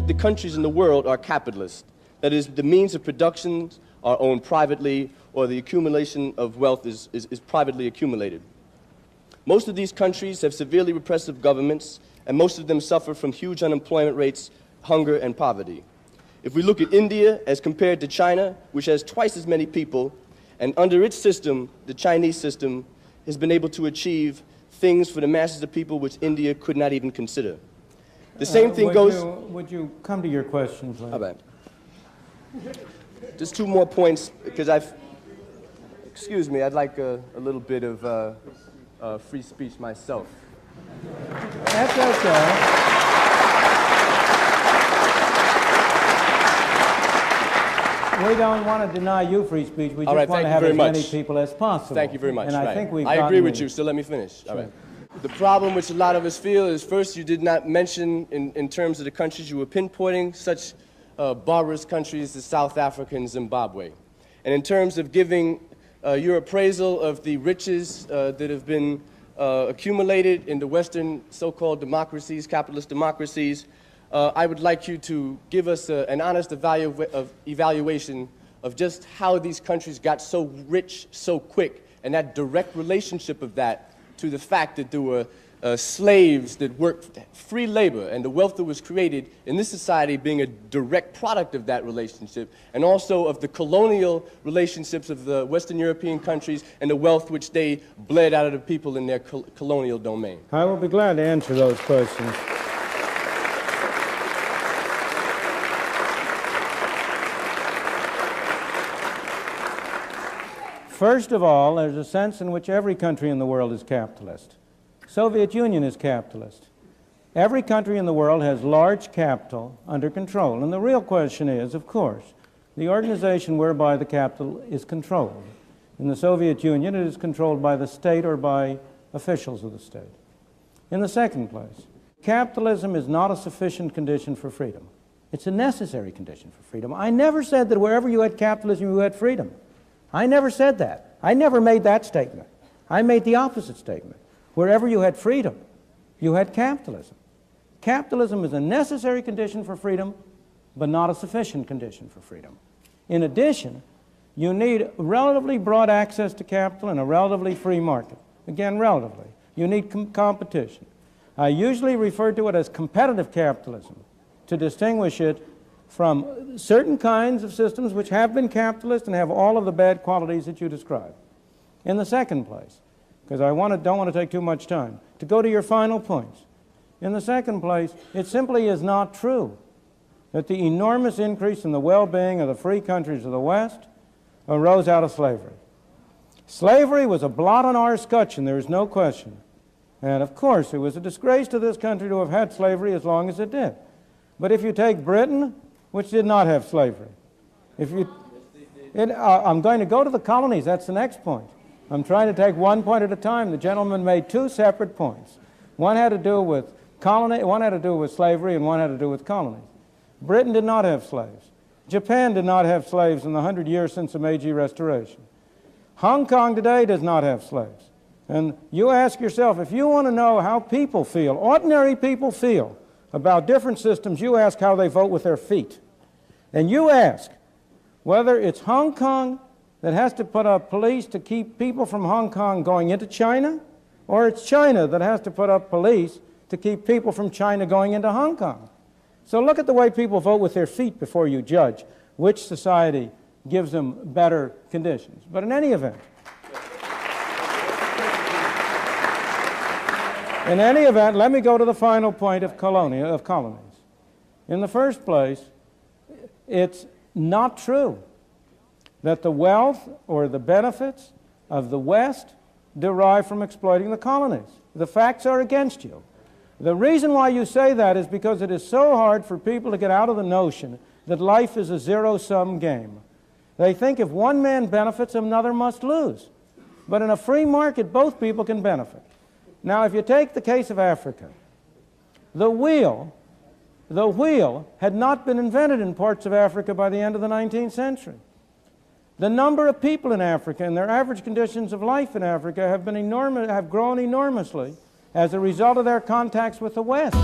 the countries in the world are capitalist. That is, the means of production are owned privately, or the accumulation of wealth is privately accumulated. Most of these countries have severely repressive governments, and most of them suffer from huge unemployment rates, hunger, and poverty. If we look at India as compared to China, which has twice as many people, and under its system, the Chinese system, has been able to achieve things for the masses of people which India could not even consider. The same thing goes... Would you come to your question, please? All right. Just two more points, because excuse me, I'd like a little bit of free speech myself. That's okay. We don't want to deny you free speech. We just want to have as many people as possible. Thank you very much. And I think we've I agree with you, so let me finish. Sure. All right. The problem which a lot of us feel is, first, you did not mention, in terms of the countries you were pinpointing, such barbarous countries as South Africa and Zimbabwe. And in terms of giving your appraisal of the riches that have been accumulated in the Western so-called democracies, capitalist democracies, I would like you to give us an honest evaluation of just how these countries got so rich so quick, and that direct relationship of that to the fact that there were slaves that worked free labor, and the wealth that was created in this society being a direct product of that relationship, and also of the colonial relationships of the Western European countries and the wealth which they bled out of the people in their colonial domain. I will be glad to answer those questions. First of all, there's a sense in which every country in the world is capitalist. Soviet Union is capitalist. Every country in the world has large capital under control. And the real question is, of course, the organization whereby the capital is controlled. In the Soviet Union, it is controlled by the state or by officials of the state. In the second place, capitalism is not a sufficient condition for freedom. It's a necessary condition for freedom. I never said that wherever you had capitalism, you had freedom. I never said that. I never made that statement. I made the opposite statement. Wherever you had freedom, you had capitalism. Capitalism is a necessary condition for freedom, but not a sufficient condition for freedom. In addition, you need relatively broad access to capital and a relatively free market. Again, relatively. You need competition. I usually refer to it as competitive capitalism to distinguish it from certain kinds of systems which have been capitalist and have all of the bad qualities that you describe. In the second place, because I don't want to take too much time, to go to your final points. In the second place, it simply is not true that the enormous increase in the well-being of the free countries of the West arose out of slavery. Slavery was a blot on our escutcheon, there is no question. And of course, it was a disgrace to this country to have had slavery as long as it did. But if you take Britain, which did not have slavery. I'm going to go to the colonies. That's the next point. I'm trying to take one point at a time. The gentleman made two separate points. One had to do with one had to do with slavery, and one had to do with colonies. Britain did not have slaves. Japan did not have slaves in the 100 years since the Meiji Restoration. Hong Kong today does not have slaves. And you ask yourself, if you want to know how people feel, ordinary people feel, about different systems, you ask how they vote with their feet. And you ask whether it's Hong Kong that has to put up police to keep people from Hong Kong going into China, or it's China that has to put up police to keep people from China going into Hong Kong. So look at the way people vote with their feet before you judge which society gives them better conditions. But in any event, let me go to the final point of colonies. In the first place, it's not true that the wealth or the benefits of the West derive from exploiting the colonies. The facts are against you. The reason why you say that is because it is so hard for people to get out of the notion that life is a zero-sum game. They think if one man benefits, another must lose. But in a free market, both people can benefit. Now, if you take the case of Africa, the wheel had not been invented in parts of Africa by the end of the 19th century. The number of people in Africa and their average conditions of life in Africa have grown enormously as a result of their contacts with the West.